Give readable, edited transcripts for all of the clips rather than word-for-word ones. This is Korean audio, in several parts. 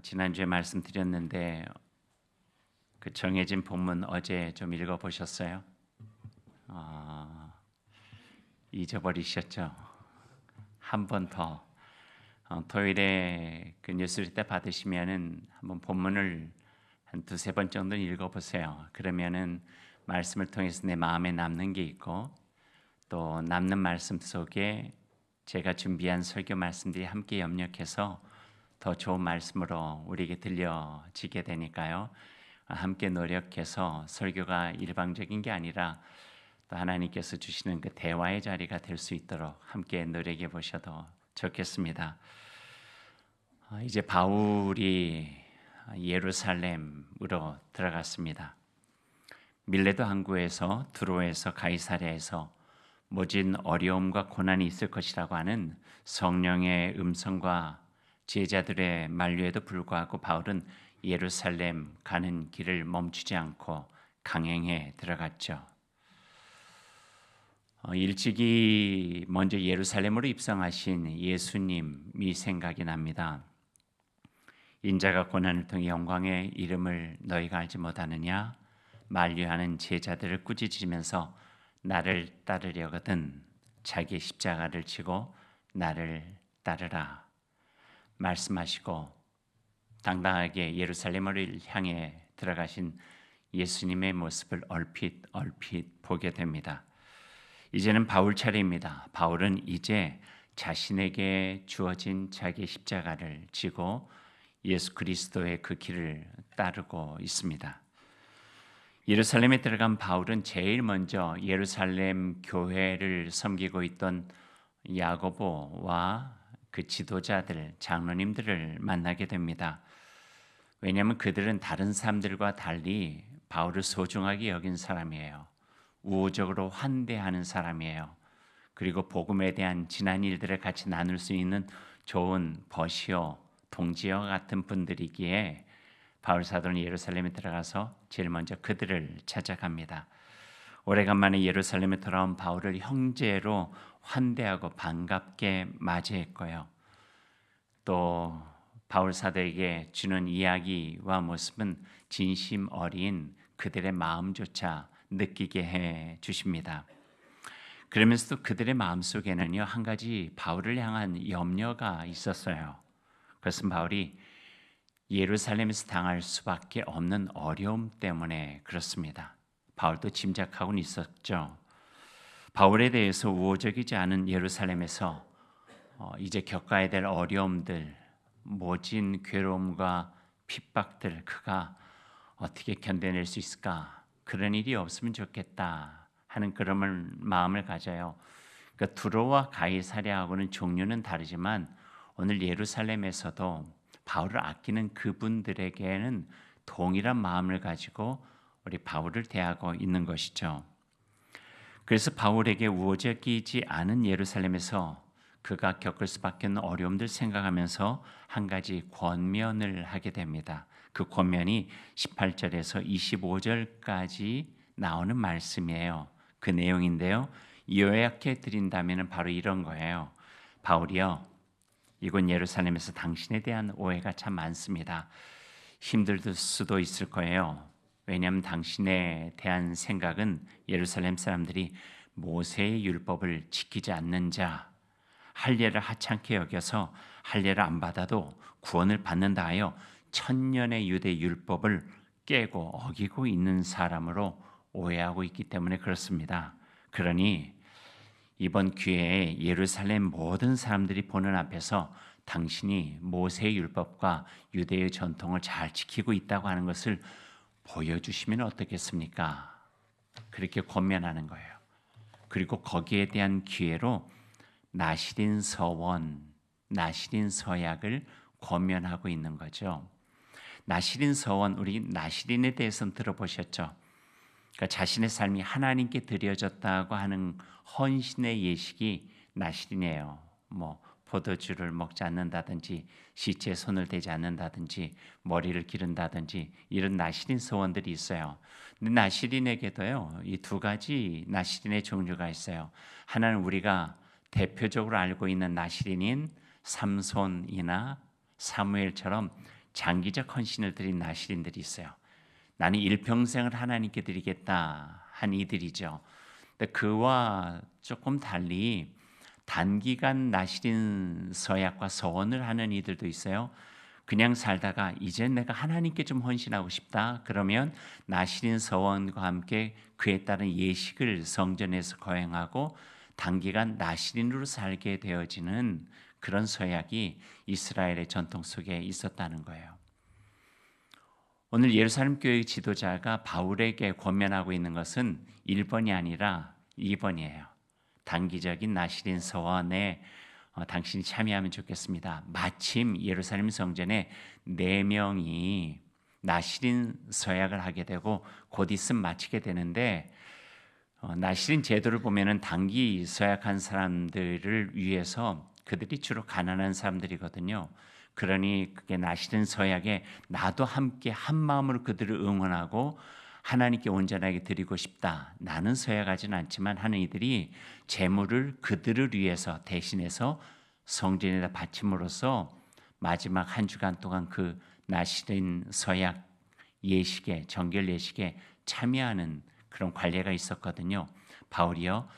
지난주에 말씀드렸는데 그 정해진 본문 어제 좀 읽어보셨어요? 잊어버리셨죠? 한 번 더 토요일에 그 뉴스를 때 받으시면은 한번 본문을 한 두세 번 정도 읽어보세요. 그러면은 말씀을 통해서 내 마음에 남는 게 있고 또 남는 말씀 속에 제가 준비한 설교 말씀들이 함께 협력해서 더 좋은 말씀으로 우리에게 들려지게 되니까요. 함께 노력해서 설교가 일방적인 게 아니라 또 하나님께서 주시는 그 대화의 자리가 될 수 있도록 함께 노력해 보셔도 좋겠습니다. 이제 바울이 예루살렘으로 들어갔습니다. 밀레도 항구에서 두로에서 가이사랴에서 모진 어려움과 고난이 있을 것이라고 하는 성령의 음성과 제자들의 만류에도 불구하고 바울은 예루살렘 가는 길을 멈추지 않고 강행해 들어갔죠. 일찍이 먼저 예루살렘으로 입성하신 예수님이 생각이 납니다. 인자가 고난을 통해 영광의 이름을 너희가 알지 못하느냐? 만류하는 제자들을 꾸짖으면서 나를 따르려거든 자기 십자가를 지고 나를 따르라 말씀하시고 당당하게 예루살렘을 향해 들어가신 예수님의 모습을 얼핏 보게 됩니다. 이제는 바울 차례입니다. 바울은 이제 자신에게 주어진 자기 십자가를 지고 예수 그리스도의 그 길을 따르고 있습니다. 예루살렘에 들어간 바울은 제일 먼저 예루살렘 교회를 섬기고 있던 야고보와 그 지도자들, 장로님들을 만나게 됩니다. 왜냐하면 그들은 다른 사람들과 달리 바울을 소중하게 여긴 사람이에요. 우호적으로 환대하는 사람이에요. 그리고 복음에 대한 지난 일들을 같이 나눌 수 있는 좋은 버시어, 동지어 같은 분들이기에 바울 사도는 예루살렘에 들어가서 제일 먼저 그들을 찾아갑니다. 오래간만에 예루살렘에 돌아온 바울을 형제로 환대하고 반갑게 맞이했고요. 또 바울 사도에게 주는 이야기와 모습은 진심 어린 그들의 마음조차 느끼게 해 주십니다. 그러면서도 그들의 마음속에는요, 한 가지 바울을 향한 염려가 있었어요. 그것은 바울이 예루살렘에서 당할 수밖에 없는 어려움 때문에 그렇습니다. 바울도 짐작하고는 있었죠. 바울에 대해서 우호적이지 않은 예루살렘에서 이제 겪어야 될 어려움들, 모진 괴로움과 핍박들 그가 어떻게 견뎌낼 수 있을까? 그런 일이 없으면 좋겠다 하는 그런 마음을 가져요. 그러니까 두로와 가이사랴하고는 종류는 다르지만 오늘 예루살렘에서도 바울을 아끼는 그분들에게는 동일한 마음을 가지고 우리 바울을 대하고 있는 것이죠. 그래서 바울에게 우호적이지 않은 예루살렘에서 그가 겪을 수밖에 없는 어려움들 생각하면서 한 가지 권면을 하게 됩니다. 그 권면이 18절에서 25절까지 나오는 말씀이에요. 그 내용인데요. 요약해 드린다면 바로 이런 거예요. 바울이요, 이곳 예루살렘에서 당신에 대한 오해가 참 많습니다. 힘들 수도 있을 거예요. 왜냐하면 당신에 대한 생각은 예루살렘 사람들이 모세의 율법을 지키지 않는 자, 할례를 하찮게 여겨서 할례를 안 받아도 구원을 받는다 하여 천년의 유대 율법을 깨고 어기고 있는 사람으로 오해하고 있기 때문에 그렇습니다. 그러니 이번 기회에 예루살렘 모든 사람들이 보는 앞에서 당신이 모세의 율법과 유대의 전통을 잘 지키고 있다고 하는 것을 보여주시면 어떻겠습니까? 그렇게 권면하는 거예요. 그리고 거기에 대한 기회로 나시린 서원, 나시린 서약을 권면하고 있는 거죠. 나시린 서원, 우리 나시린에 대해서는 들어보셨죠? 그러니까 자신의 삶이 하나님께 드려졌다고 하는 헌신의 예식이 나시린이에요. 포도주를 먹지 않는다든지 시체에 손을 대지 않는다든지 머리를 기른다든지 이런 나시린 서원들이 있어요. 근데 나시린에게도요, 이 두 가지 나시린의 종류가 있어요. 하나는 우리가 대표적으로 알고 있는 나시린인 삼손이나 사무엘처럼 장기적 헌신을 드린 나시린들이 있어요. 나는 일평생을 하나님께 드리겠다 한 이들이죠. 근데 그와 조금 달리 단기간 나시린 서약과 서원을 하는 이들도 있어요. 그냥 살다가 이제 내가 하나님께 좀 헌신하고 싶다. 그러면 나시린 서원과 함께 그에 따른 예식을 성전에서 거행하고 단기간 나시린으로 살게 되어지는 그런 서약이 이스라엘의 전통 속에 있었다는 거예요. 오늘 예루살렘 교회 지도자가 바울에게 권면하고 있는 것은 1번이 아니라 2번이에요. 단기적인 나시린 서원에 당신이 참여하면 좋겠습니다. 마침 예루살렘 성전에 4명이 나시린 서약을 하게 되고 곧 있으면 마치게 되는데 나시린 제도를 보면은 단기 서약한 사람들을 위해서 그들이 주로 가난한 사람들이거든요. 그러니 그게 나시린 서약에 나도 함께 한 마음으로 그들을 응원하고 하나님께 온전하게 드리고 싶다. 나는 서약하지는 않지만 하는 이들이 재물을 그들을 위해서 대신해서 성전에다 바침으로써 마지막 한 주간 동안 그 나시린 서약 예식에 정결 예식에 참여하는 그런 관례가 있었거든요. 바울이요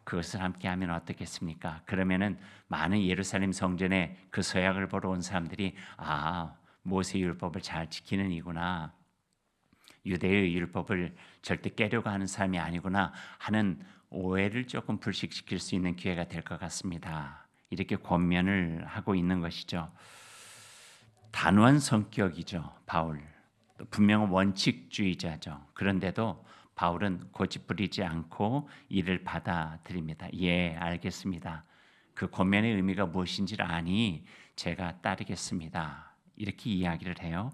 그것을 함께 하면 어떻겠습니까? 그러면은 많은 예루살렘 성전에 그 서약을 보러 온 사람들이 모세 율법을 잘 지키는 이구나. 유대의 율법을 절대 깨려고 하는 사람이 아니구나 하는 오해를 조금 불식시킬 수 있는 기회가 될 것 같습니다. 이렇게 권면을 하고 있는 것이죠. 단호한 성격이죠. 바울. 분명한 원칙주의자죠. 그런데도 바울은 고집부리지 않고 이를 받아들입니다. 예, 알겠습니다. 그 권면의 의미가 무엇인지를 아니 제가 따르겠습니다. 이렇게 이야기를 해요.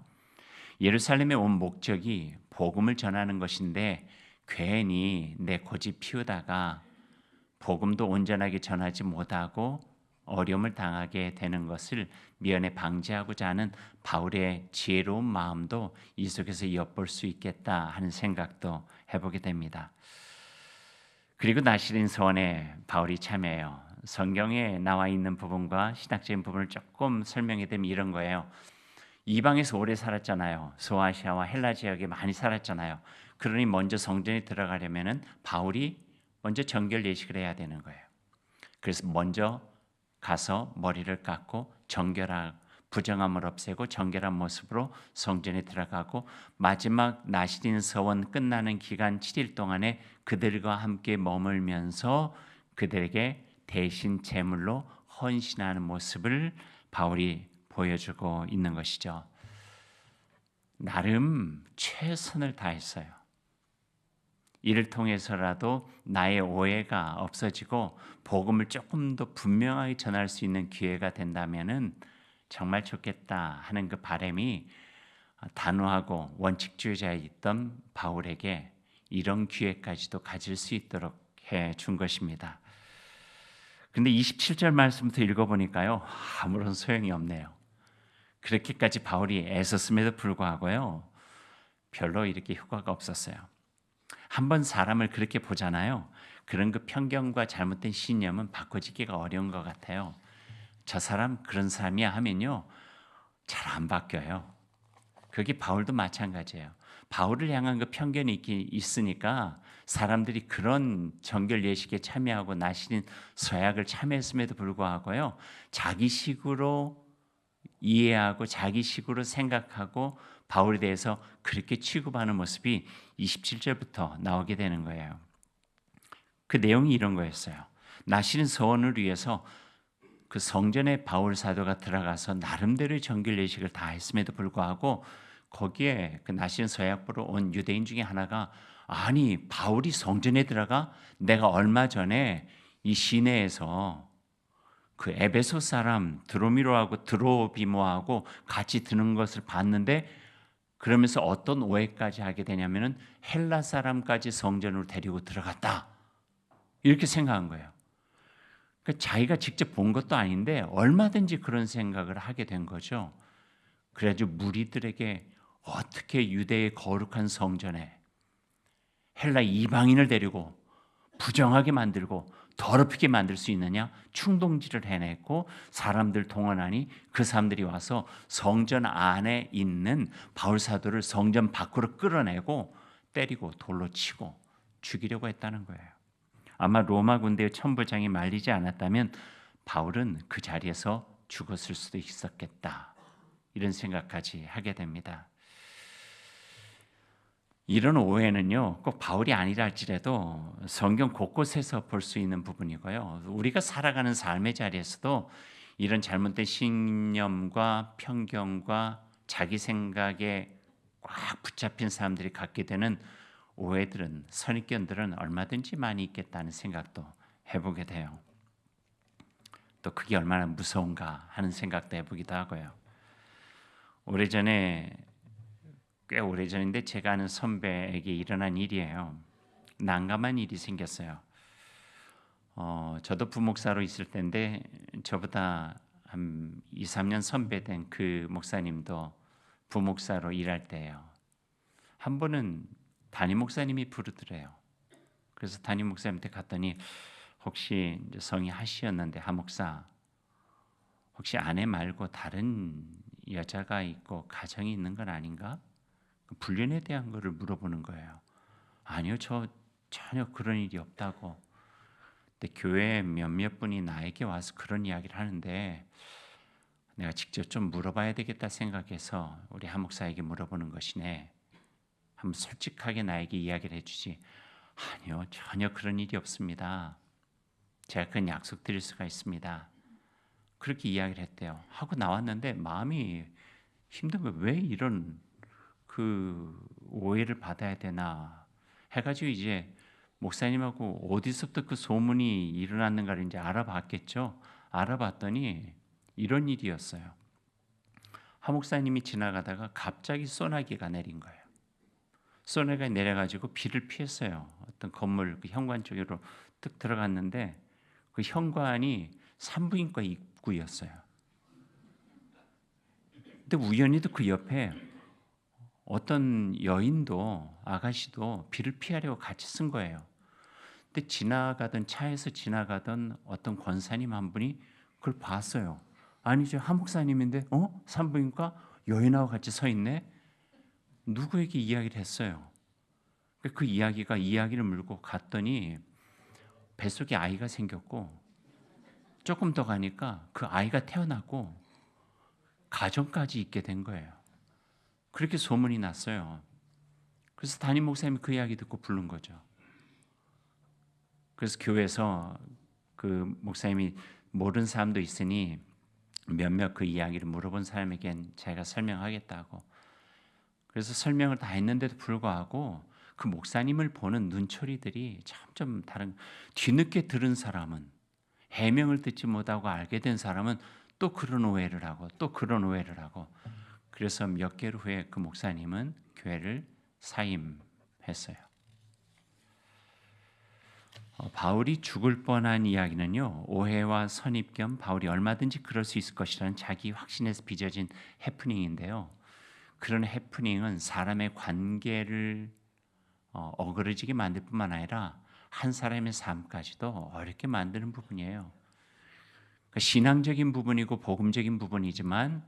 예루살렘에 온 목적이 복음을 전하는 것인데 괜히 내 고집 피우다가 복음도 온전하게 전하지 못하고 어려움을 당하게 되는 것을 미연에 방지하고자 하는 바울의 지혜로운 마음도 이 속에서 엿볼 수 있겠다 하는 생각도 해보게 됩니다. 그리고 나시린 서원에 바울이 참여해요. 성경에 나와 있는 부분과 신학적인 부분을 조금 설명해 드리면 이런 거예요. 이방에서 오래 살았잖아요. 소아시아와 헬라 지역에 많이 살았잖아요. 그러니 먼저 성전에 들어가려면은 바울이 먼저 정결 예식을 해야 되는 거예요. 그래서 먼저 가서 머리를 깎고 정결하고 부정함을 없애고 정결한 모습으로 성전에 들어가고 마지막 나시린 서원 끝나는 기간 7일 동안에 그들과 함께 머물면서 그들에게 대신 제물로 헌신하는 모습을 바울이 보여주고 있는 것이죠. 나름 최선을 다했어요. 이를 통해서라도 나의 오해가 없어지고 복음을 조금 더 분명하게 전할 수 있는 기회가 된다면은 정말 좋겠다 하는 그 바람이 단호하고 원칙주의자였던 바울에게 이런 기회까지도 가질 수 있도록 해 준 것입니다. 근데 27절 말씀부터 읽어보니까요 아무런 소용이 없네요. 그렇게까지 바울이 애썼음에도 불구하고요 별로 이렇게 효과가 없었어요. 한번 사람을 그렇게 보잖아요. 그런 그 편견과 잘못된 신념은 바꿔지기가 어려운 것 같아요. 저 사람 그런 사람이야 하면요 잘 안 바뀌어요. 그게 바울도 마찬가지예요. 바울을 향한 그 편견이 있으니까 사람들이 그런 정결 예식에 참여하고 나시린 서약을 참여했음에도 불구하고요 자기식으로 이해하고 자기식으로 생각하고 바울에 대해서 그렇게 취급하는 모습이 27절부터 나오게 되는 거예요. 그 내용이 이런 거였어요. 나시린 서원을 위해서 그 성전에 바울 사도가 들어가서 나름대로의 정결 예식을 다 했음에도 불구하고 거기에 그 나시린 서약 보러 온 유대인 중에 하나가 아니 바울이 성전에 들어가? 내가 얼마 전에 이 시내에서 그 에베소 사람 드로미로하고 드로비모하고 같이 드는 것을 봤는데 그러면서 어떤 오해까지 하게 되냐면은 헬라 사람까지 성전으로 데리고 들어갔다 이렇게 생각한 거예요. 그러니까 자기가 직접 본 것도 아닌데 얼마든지 그런 생각을 하게 된 거죠. 그래가지고 무리들에게 어떻게 유대의 거룩한 성전에 헬라 이방인을 데리고 부정하게 만들고 더럽히게 만들 수 있느냐? 충동질을 해냈고 사람들 동원하니 그 사람들이 와서 성전 안에 있는 바울 사도를 성전 밖으로 끌어내고 때리고 돌로 치고 죽이려고 했다는 거예요. 아마 로마 군대의 천부장이 말리지 않았다면 바울은 그 자리에서 죽었을 수도 있었겠다. 이런 생각까지 하게 됩니다. 이런 오해는요, 꼭 바울이 아니라 할지라도 성경 곳곳에서 볼 수 있는 부분이고요. 우리가 살아가는 삶의 자리에서도 이런 잘못된 신념과 편견과 자기 생각에 꽉 붙잡힌 사람들이 갖게 되는 오해들은, 선입견들은 얼마든지 많이 있겠다는 생각도 해보게 돼요. 또 그게 얼마나 무서운가 하는 생각도 해보기도 하고요. 꽤 오래전인데 제가 아는 선배에게 일어난 일이에요. 난감한 일이 생겼어요. 저도 부목사로 있을 때인데 저보다 한 2, 3년 선배된 그 목사님도 부목사로 일할 때예요. 한 번은 담임 목사님이 부르더래요. 그래서 담임 목사님한테 갔더니 혹시 성이 하시였는데 하 목사 혹시 아내 말고 다른 여자가 있고 가정이 있는 건 아닌가? 불륜에 대한 거를 물어보는 거예요. 아니요, 저 전혀 그런 일이 없다고. 근데 교회 몇몇 분이 나에게 와서 그런 이야기를 하는데 내가 직접 좀 물어봐야 되겠다 생각해서 우리 한 목사에게 물어보는 것이네. 한번 솔직하게 나에게 이야기를 해주지. 아니요, 전혀 그런 일이 없습니다. 제가 그건 약속드릴 수가 있습니다. 그렇게 이야기를 했대요. 하고 나왔는데 마음이 힘든 거예요. 왜 이런 그 오해를 받아야 되나 해가지고 이제 목사님하고 어디서부터 그 소문이 일어났는가를 이제 알아봤겠죠. 알아봤더니 이런 일이었어요. 하 목사님이 지나가다가 갑자기 소나기가 내린 거예요. 소나기가 내려가지고 비를 피했어요. 어떤 건물 그 현관 쪽으로 뚝 들어갔는데 그 현관이 산부인과 입구였어요. 근데 우연히도 그 옆에 어떤 여인도 아가씨도 비를 피하려고 같이 쓴 거예요. 근데 차에서 지나가던 어떤 권사님 한 분이 그걸 봤어요. 아니죠, 한 목사님인데 산부인과 여인하고 같이 서 있네. 누구에게 이야기를 했어요. 그 이야기를 물고 갔더니 뱃속에 아이가 생겼고 조금 더 가니까 그 아이가 태어나고 가정까지 있게 된 거예요. 그렇게 소문이 났어요. 그래서 담임 목사님이 그 이야기 듣고 부른 거죠. 그래서 교회에서 그 목사님이 모르는 사람도 있으니 몇몇 그 이야기를 물어본 사람에겐 제가 설명하겠다고. 그래서 설명을 다 했는데도 불구하고 그 목사님을 보는 눈초리들이 점점 다른. 뒤늦게 들은 사람은, 해명을 듣지 못하고 알게 된 사람은 또 그런 오해를 하고 또 그런 오해를 하고. 그래서 몇 개월 후에 그 목사님은 교회를 사임했어요. 바울이 죽을 뻔한 이야기는요, 오해와 선입견, 바울이 얼마든지 그럴 수 있을 것이라는 자기 확신에서 빚어진 해프닝인데요. 그런 해프닝은 사람의 관계를 어그러지게 만들 뿐만 아니라 한 사람의 삶까지도 어렵게 만드는 부분이에요. 그러니까 신앙적인 부분이고 복음적인 부분이지만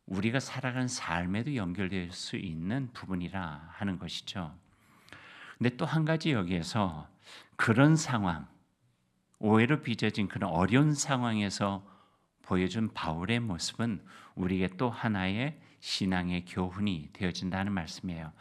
우리가 살아가는 삶에도 연결될 수 있는 부분이라 하는 것이죠. 근데 또 한 가지 여기에서 그런 상황, 오해로 빚어진 그런 어려운 상황에서 보여준 바울의 모습은 우리에게 또 하나의 신앙의 교훈이 되어진다는 말씀이에요.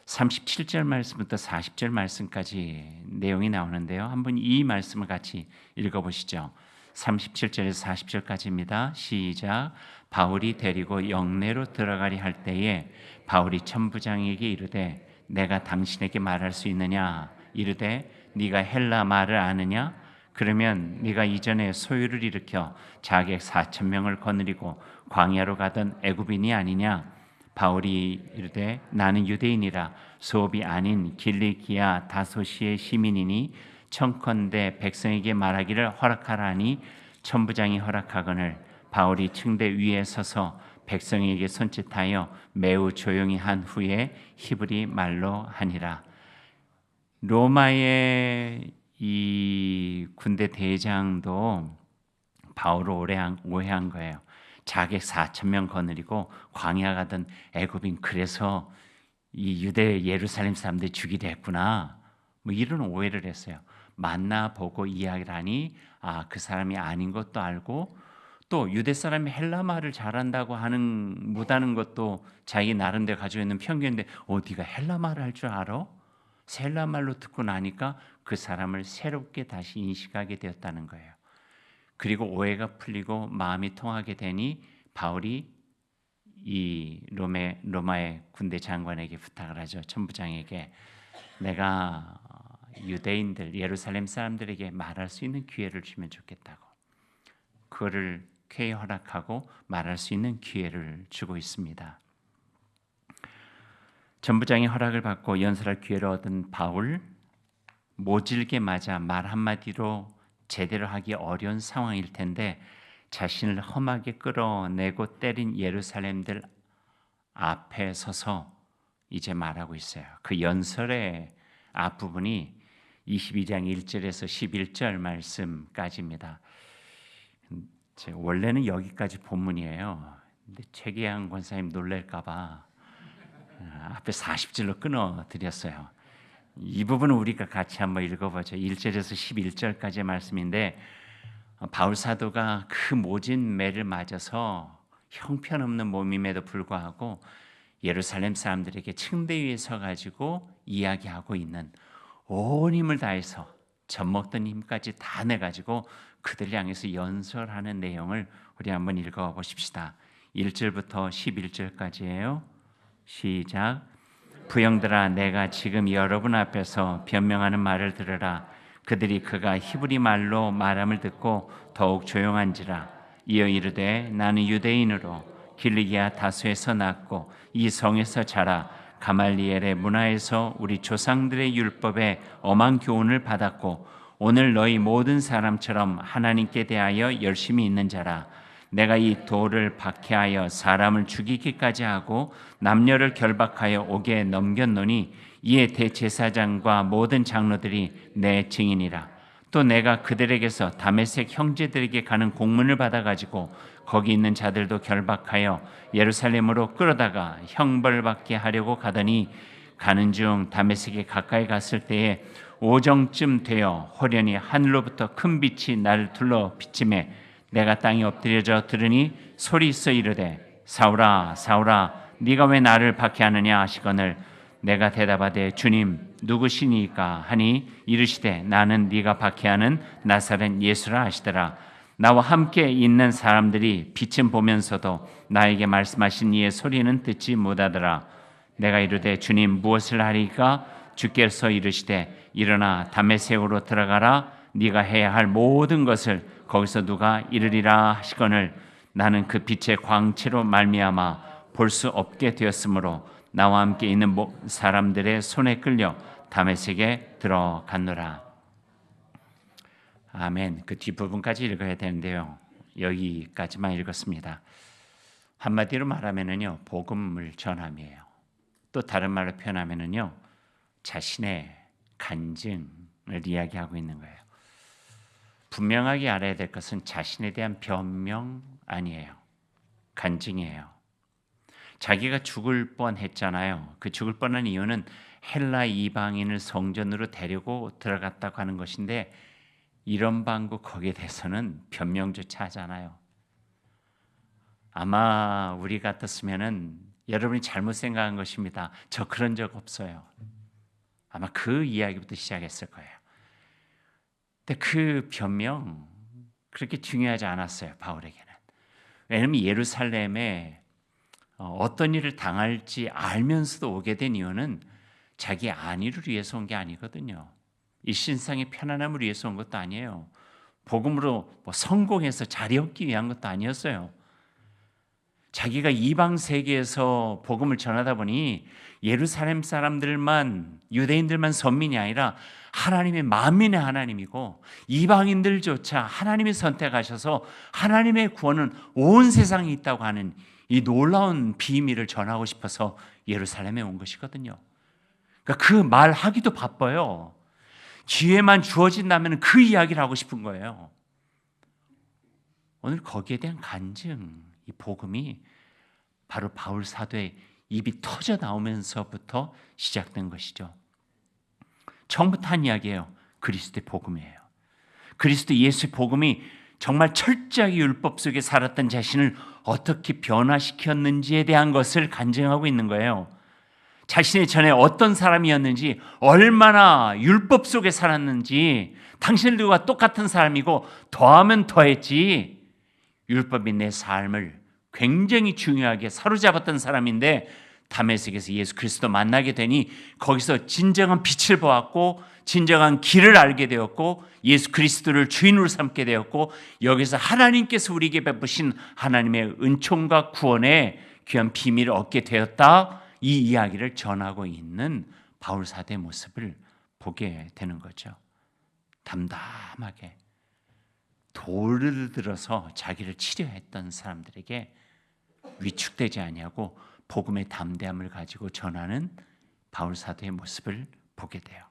37절 말씀부터 40절 말씀까지 내용이 나오는데요. 한번 이 말씀을 같이 읽어보시죠. 37절에서 40절까지입니다. 시작. 바울이 데리고 영내로 들어가리 할 때에 바울이 천부장에게 이르되 내가 당신에게 말할 수 있느냐? 이르되 네가 헬라 말을 아느냐? 그러면 네가 이전에 소유를 일으켜 자객 4,000명을 거느리고 광야로 가던 애굽인이 아니냐? 바울이 이르되 나는 유대인이라 소업이 아닌 길리기아 다소시의 시민이니 청컨대 백성에게 말하기를 허락하라 하니 천부장이 허락하거늘 바울이 층대 위에 서서 백성에게 손짓하여 매우 조용히 한 후에 히브리 말로 하니라. 로마의 이 군대 대장도 바울을 오해한 거예요. 자객 4,000명 거느리고 광야 가던 애굽인, 그래서 이 유대 예루살렘 사람들이 죽이려 했구나, 뭐 이런 오해를 했어요. 만나보고 이야기를 하니 그 사람이 아닌 것도 알고, 또 유대 사람이 헬라 말을 잘한다고 하는 못하는 것도 자기 나름대로 가지고 있는 편견인데, 네가 헬라 말을 할 줄 알아? 헬라 말로 듣고 나니까 그 사람을 새롭게 다시 인식하게 되었다는 거예요. 그리고 오해가 풀리고 마음이 통하게 되니 바울이 이 로마의 군대 장관에게 부탁을 하죠. 천부장에게, 내가 유대인들, 예루살렘 사람들에게 말할 수 있는 기회를 주면 좋겠다고. 그거를 쾌히 허락하고 말할 수 있는 기회를 주고 있습니다. 전부장의 허락을 받고 연설할 기회를 얻은 바울, 모질게 맞아 말 한마디로 제대로 하기 어려운 상황일 텐데 자신을 험하게 끌어내고 때린 예루살렘들 앞에 서서 이제 말하고 있어요. 그 연설의 앞부분이 22장 1절에서 11절 말씀까지입니다. 원래는 여기까지 본문이에요. 근데 최계양 권사님 놀랄까봐 앞에 40절로 끊어드렸어요. 이 부분은 우리가 같이 한번 읽어보죠. 1절에서 11절까지의 말씀인데, 바울 사도가 그 모진 매를 맞아서 형편없는 몸임에도 불구하고 예루살렘 사람들에게 층대 위에 서가지고 이야기하고 있는, 온 힘을 다해서 젖먹던 힘까지 다 내가지고 그들을 향해서 연설하는 내용을 우리 한번 읽어보십시다. 1절부터 11절까지예요. 시작. 부형들아, 내가 지금 여러분 앞에서 변명하는 말을 들으라. 그들이 그가 히브리 말로 말함을 듣고 더욱 조용한지라. 이어 이르되, 나는 유대인으로 길리기아 다소에서 났고 이 성에서 자라 가말리엘의 문화에서 우리 조상들의 율법에 엄한 교훈을 받았고 오늘 너희 모든 사람처럼 하나님께 대하여 열심히 있는 자라. 내가 이 돌을 박해하여 사람을 죽이기까지 하고 남녀를 결박하여 옥에 넘겼노니 이에 대제사장과 모든 장로들이 내 증인이라. 또 내가 그들에게서 다메섹 형제들에게 가는 공문을 받아가지고 거기 있는 자들도 결박하여 예루살렘으로 끌어다가 형벌받게 하려고 가더니 가는 중 다메섹에 가까이 갔을 때에 오정쯤 되어 호련히 하늘로부터 큰 빛이 나를 둘러 비치매 내가 땅에 엎드려져 들으니 소리 있어 이르되, 사울아 사울아, 네가 왜 나를 박해하느냐 하시거늘 내가 대답하되, 주님 누구시니까 하니 이르시되, 나는 네가 박해하는 나사렛 예수라 하시더라. 나와 함께 있는 사람들이 빛은 보면서도 나에게 말씀하신 이의 소리는 듣지 못하더라. 내가 이르되, 주님 무엇을 하리까? 주께서 이르시되, 일어나 다메섹으로 들어가라. 네가 해야 할 모든 것을 거기서 누가 이르리라 하시거늘 나는 그 빛의 광채로 말미암아 볼 수 없게 되었으므로 나와 함께 있는 사람들의 손에 끌려 다메섹에 들어갔노라. 아멘. 그 뒷부분까지 읽어야 되는데요, 여기까지만 읽었습니다. 한마디로 말하면은요, 복음을 전함이에요. 또 다른 말로 표현하면은요, 자신의 간증을 이야기하고 있는 거예요. 분명하게 알아야 될 것은 자신에 대한 변명 아니에요. 간증이에요. 자기가 죽을 뻔했잖아요. 그 죽을 뻔한 이유는 헬라 이방인을 성전으로 데리고 들어갔다고 하는 것인데, 이런 방구 거기에 대해서는 변명조차 하잖아요. 아마 우리 같았으면은 여러분이 잘못 생각한 것입니다. 저 그런 적 없어요. 아마 그 이야기부터 시작했을 거예요. 근데 그 변명 그렇게 중요하지 않았어요, 바울에게는. 왜냐하면 예루살렘에 어떤 일을 당할지 알면서도 오게 된 이유는 자기 안위를 위해서 온 게 아니거든요. 일신상의 편안함을 위해서 온 것도 아니에요. 복음으로 성공해서 자리 얻기 위한 것도 아니었어요. 자기가 이방 세계에서 복음을 전하다 보니 예루살렘 사람들만, 유대인들만 선민이 아니라 하나님의 만민의 하나님이고 이방인들조차 하나님이 선택하셔서 하나님의 구원은 온 세상에 있다고 하는 이 놀라운 비밀을 전하고 싶어서 예루살렘에 온 것이거든요. 그러니까 그 말하기도 바빠요. 기회만 주어진다면 그 이야기를 하고 싶은 거예요. 오늘 거기에 대한 간증, 이 복음이 바로 바울 사도의 입이 터져 나오면서부터 시작된 것이죠. 처음부터 한 이야기예요. 그리스도의 복음이에요. 그리스도 예수의 복음이 정말 철저하게 율법 속에 살았던 자신을 어떻게 변화시켰는지에 대한 것을 간증하고 있는 거예요. 자신의 전에 어떤 사람이었는지, 얼마나 율법 속에 살았는지, 당신들과 똑같은 사람이고 더하면 더했지, 율법이 내 삶을 굉장히 중요하게 사로잡았던 사람인데 다메섹에서 예수 그리스도 만나게 되니 거기서 진정한 빛을 보았고 진정한 길을 알게 되었고 예수 그리스도를 주인으로 삼게 되었고 여기서 하나님께서 우리에게 베푸신 하나님의 은총과 구원의 귀한 비밀을 얻게 되었다. 이 이야기를 전하고 있는 바울 사도의 모습을 보게 되는 거죠. 담담하게 돌을 들어서 자기를 치려했던 사람들에게 위축되지 아니하고 복음의 담대함을 가지고 전하는 바울 사도의 모습을 보게 돼요.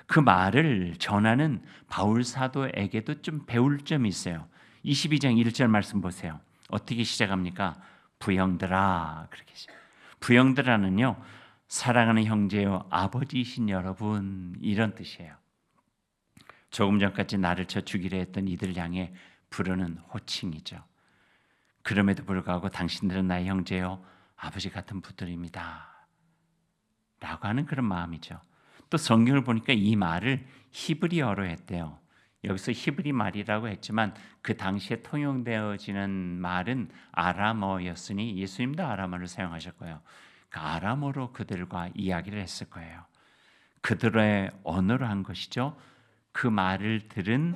그 말을 전하는 바울 사도에게도 좀 배울 점이 있어요. 22장 1절 말씀 보세요. 어떻게 시작합니까? 부형들아, 그렇게 부형들아는요, 사랑하는 형제요 아버지이신 여러분, 이런 뜻이에요. 조금 전까지 나를 쳐 죽이려 했던 이들 향해 부르는 호칭이죠. 그럼에도 불구하고 당신들은 나의 형제요 아버지 같은 분들입니다 라고 하는 그런 마음이죠. 또 성경을 보니까 이 말을 히브리어로 했대요. 여기서 히브리 말이라고 했지만 그 당시에 통용되어지는 말은 아람어였으니 예수님도 아람어를 사용하셨고요. 그 아람어로 그들과 이야기를 했을 거예요. 그들의 언어로 한 것이죠. 그 말을 들은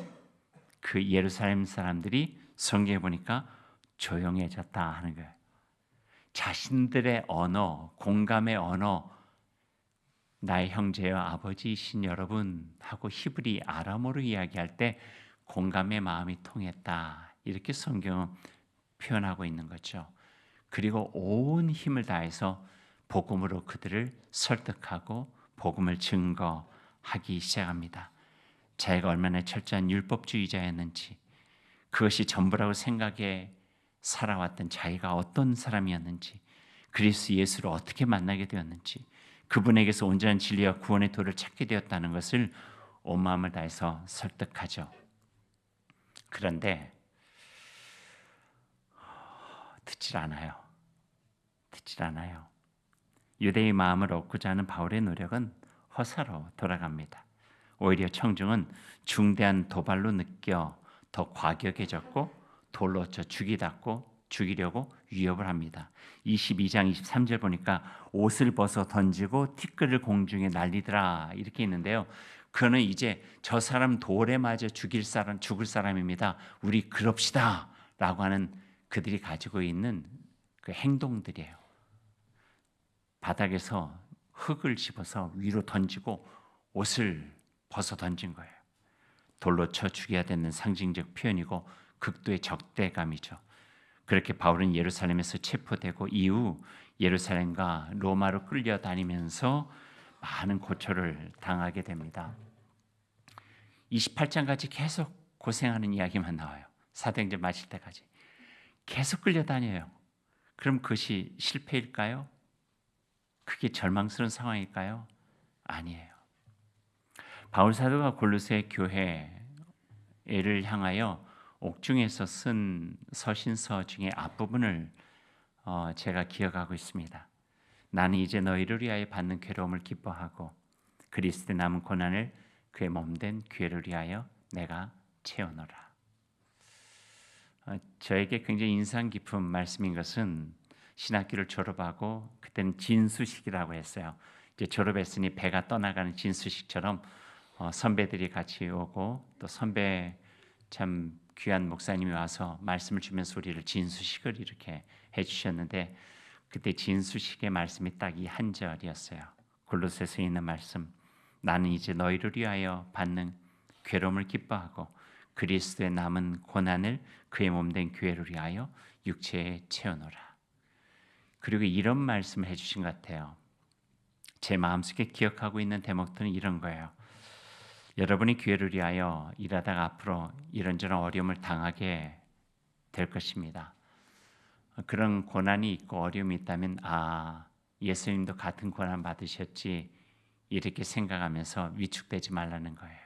그 예루살렘 사람들이 성경에 보니까 조용해졌다 하는 거예요. 자신들의 언어, 공감의 언어, 나의 형제여 아버지이신 여러분 하고 히브리 아람어로 이야기할 때 공감의 마음이 통했다. 이렇게 성경은 표현하고 있는 거죠. 그리고 온 힘을 다해서 복음으로 그들을 설득하고 복음을 증거하기 시작합니다. 자기가 얼마나 철저한 율법주의자였는지, 그것이 전부라고 생각해 살아왔던 자기가 어떤 사람이었는지, 그리스도 예수를 어떻게 만나게 되었는지, 그분에게서 온전한 진리와 구원의 도를 찾게 되었다는 것을 온 마음을 다해서 설득하죠. 그런데 듣질 않아요. 유대의 마음을 얻고자 하는 바울의 노력은 허사로 돌아갑니다. 오히려 청중은 중대한 도발로 느껴 더 과격해졌고 돌로 쳐 죽이려고 위협을 합니다. 22장 23절 보니까 옷을 벗어 던지고 티끌을 공중에 날리더라 이렇게 있는데요. 그는 이제 저 사람 돌에 맞아 죽을 사람입니다. 우리 그럽시다 라고 하는 그들이 가지고 있는 그 행동들이에요. 바닥에서 흙을 집어서 위로 던지고 옷을 벗어 던진 거예요. 돌로 쳐 죽여야 되는 상징적 표현이고 극도의 적대감이죠. 그렇게 바울은 예루살렘에서 체포되고 이후 예루살렘과 로마로 끌려다니면서 많은 고초를 당하게 됩니다. 28장까지 계속 고생하는 이야기만 나와요. 사도행전 마칠 때까지 계속 끌려다녀요. 그럼 그것이 실패일까요? 그게 절망스러운 상황일까요? 아니에요. 바울 사도가 골로새 교회를 향하여 옥중에서 쓴 서신서 중에 앞부분을 제가 기억하고 있습니다. 나는 이제 너희를 위하여 받는 괴로움을 기뻐하고 그리스도의 남은 고난을 그의 몸된 기회를 위하여 내가 채우노라. 저에게 굉장히 인상 깊은 말씀인 것은 신학교를 졸업하고 그때는 진수식이라고 했어요. 이제 졸업했으니 배가 떠나가는 진수식처럼 선배들이 같이 오고 또 선배 참 귀한 목사님이 와서 말씀을 주면서 우리를 진수식을 이렇게 해주셨는데 그때 진수식의 말씀이 딱 이 한 절이었어요. 골로새서에 있는 말씀, 나는 이제 너희를 위하여 받는 괴로움을 기뻐하고 그리스도의 남은 고난을 그의 몸된 교회를 위하여 육체에 채워놓으라. 그리고 이런 말씀을 해주신 것 같아요. 제 마음속에 기억하고 있는 대목들은 이런 거예요. 여러분이 교회를 위하여 일하다가 앞으로 이런저런 어려움을 당하게 될 것입니다. 그런 고난이 있고 어려움이 있다면 예수님도 같은 고난 받으셨지 이렇게 생각하면서 위축되지 말라는 거예요.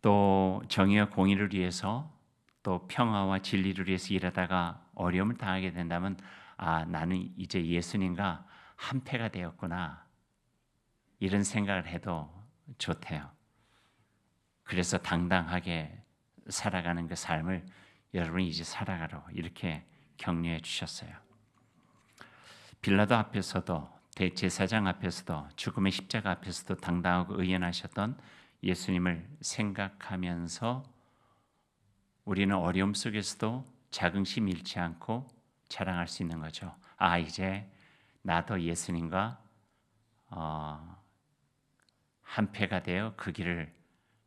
또 정의와 공의를 위해서 또 평화와 진리를 위해서 일하다가 어려움을 당하게 된다면 나는 이제 예수님과 한패가 되었구나 이런 생각을 해도 좋대요. 그래서 당당하게 살아가는 그 삶을 여러분이 이제 살아가라고 이렇게 격려해 주셨어요. 빌라도 앞에서도 대제사장 앞에서도 죽음의 십자가 앞에서도 당당하고 의연하셨던 예수님을 생각하면서 우리는 어려움 속에서도 자긍심 잃지 않고 자랑할 수 있는 거죠. 이제 나도 예수님과 한패가 되어 그 길을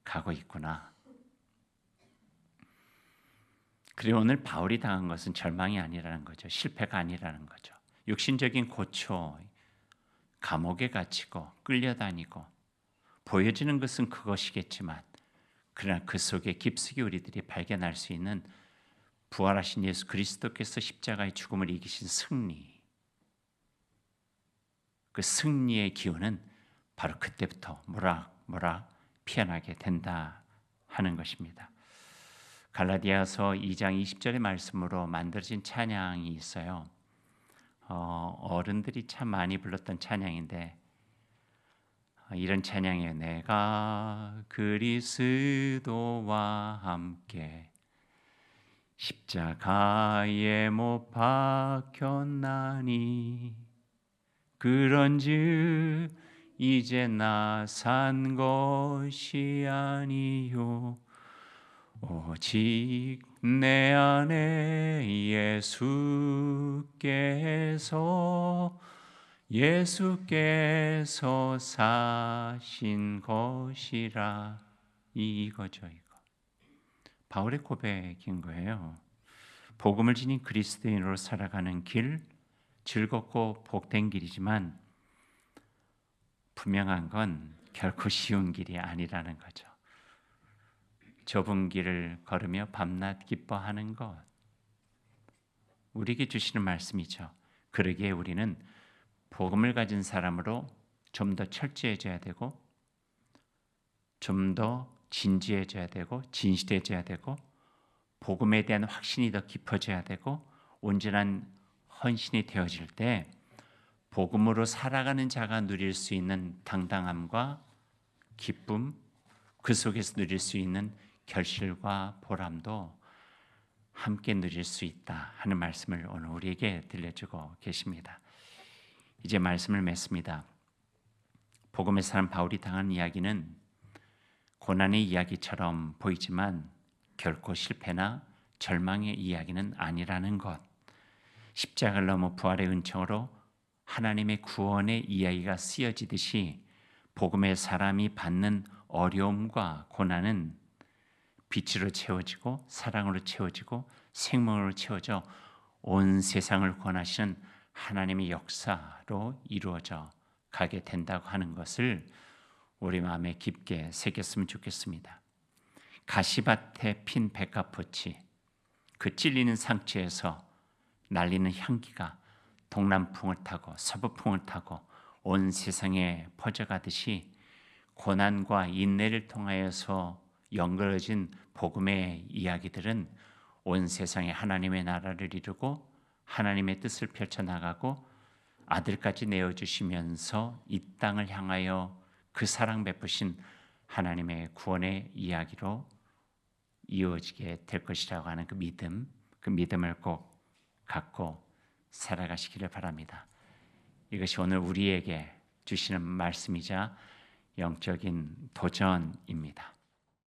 가고 있구나. 그리고 오늘 바울이 당한 것은 절망이 아니라는 거죠. 실패가 아니라는 거죠. 육신적인 고초, 감옥에 갇히고 끌려다니고 보여지는 것은 그것이겠지만 그러나 그 속에 깊숙이 우리들이 발견할 수 있는 부활하신 예수 그리스도께서 십자가의 죽음을 이기신 승리, 그 승리의 기운은 바로 그때부터 모락모락 피어나게 된다 하는 것입니다. 갈라디아서 2장 20절의 말씀으로 만들어진 찬양이 있어요. 어른들이 참 많이 불렀던 찬양인데 이런 찬양이에요. 내가 그리스도와 함께 십자가에 못 박혔나니 그런즉 이제 나 산 것이 아니요 오직 내 안에 예수께서 사신 것이라. 이거죠, 이거. 바울의 고백인 거예요. 복음을 지닌 그리스도인으로 살아가는 길, 즐겁고 복된 길이지만 분명한 건 결코 쉬운 길이 아니라는 거죠. 좁은 길을 걸으며 밤낮 기뻐하는 것, 우리에게 주시는 말씀이죠. 그러기에 우리는 복음을 가진 사람으로 좀 더 철저해져야 되고 좀 더 진지해져야 되고 진실해져야 되고 복음에 대한 확신이 더 깊어져야 되고 온전한 헌신이 되어질 때 복음으로 살아가는 자가 누릴 수 있는 당당함과 기쁨, 그 속에서 누릴 수 있는 결실과 보람도 함께 누릴 수 있다 하는 말씀을 오늘 우리에게 들려주고 계십니다. 이제 말씀을 맺습니다. 복음의 사람 바울이 당한 이야기는 고난의 이야기처럼 보이지만 결코 실패나 절망의 이야기는 아니라는 것, 십자가를 넘어 부활의 은총으로 하나님의 구원의 이야기가 쓰여지듯이 복음의 사람이 받는 어려움과 고난은 빛으로 채워지고 사랑으로 채워지고 생명으로 채워져 온 세상을 구원하시는 하나님의 역사로 이루어져 가게 된다고 하는 것을 우리 마음에 깊게 새겼으면 좋겠습니다. 가시밭에 핀 백합꽃이 그 찔리는 상처에서 날리는 향기가 동남풍을 타고 서부풍을 타고 온 세상에 퍼져가듯이 고난과 인내를 통하여서 연결해진 복음의 이야기들은 온 세상에 하나님의 나라를 이루고 하나님의 뜻을 펼쳐나가고 아들까지 내어주시면서 이 땅을 향하여 그 사랑 베푸신 하나님의 구원의 이야기로 이어지게 될 것이라고 하는 그 믿음을 꼭 갖고 살아가시기를 바랍니다. 이것이 오늘 우리에게 주시는 말씀이자 영적인 도전입니다.